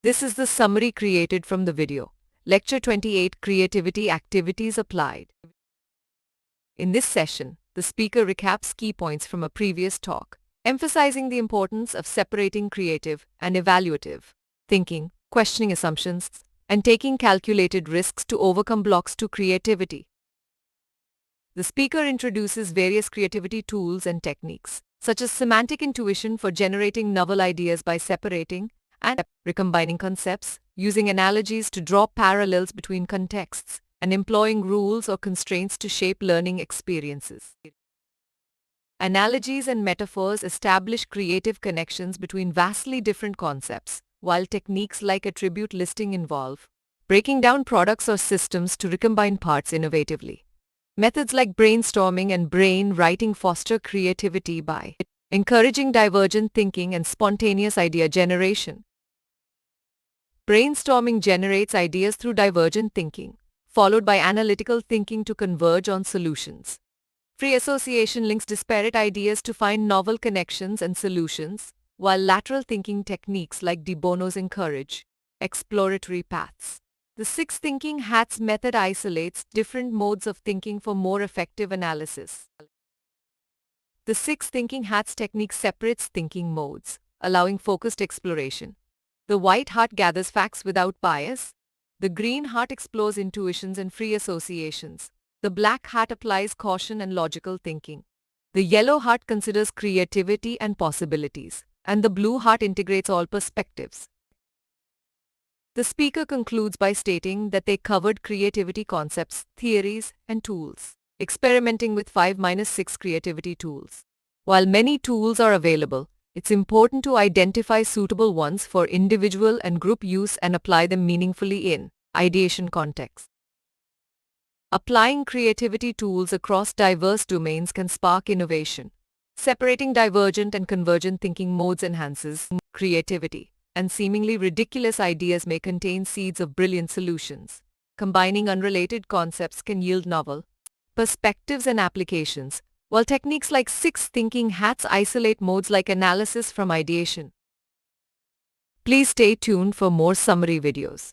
This is the summary created from the video. Lecture 28, Creativity Activities Applied. In this session, the speaker recaps key points from a previous talk, emphasizing the importance of separating creative and evaluative thinking, questioning assumptions, and taking calculated risks to overcome blocks to creativity. The speaker introduces various creativity tools and techniques, such as semantic intuition for generating novel ideas by separating and recombining concepts, using analogies to draw parallels between contexts, and employing rules or constraints to shape learning experiences. Analogies and metaphors establish creative connections between vastly different concepts, while techniques like attribute listing involve breaking down products or systems to recombine parts innovatively. Methods like brainstorming and brain writing foster creativity by encouraging divergent thinking and spontaneous idea generation. Brainstorming generates ideas through divergent thinking, followed by analytical thinking to converge on solutions. Free association links disparate ideas to find novel connections and solutions, while lateral thinking techniques like de Bono's encourage exploratory paths. The Six Thinking Hats method isolates different modes of thinking for more effective analysis. The Six Thinking Hats technique separates thinking modes, allowing focused exploration. The white hat gathers facts without bias. The green hat explores intuitions and free associations. The black hat applies caution and logical thinking. The yellow hat considers creativity and possibilities, and the blue hat integrates all perspectives. The speaker concludes by stating that they covered creativity concepts, theories, and tools, experimenting with 5-6 creativity tools. While many tools are available, it's important to identify suitable ones for individual and group use and apply them meaningfully in ideation context. Applying creativity tools across diverse domains can spark innovation. Separating divergent and convergent thinking modes enhances creativity, and seemingly ridiculous ideas may contain seeds of brilliant solutions. Combining unrelated concepts can yield novel perspectives and applications, while techniques like Six Thinking Hats isolate modes like analysis from ideation. Please stay tuned for more summary videos.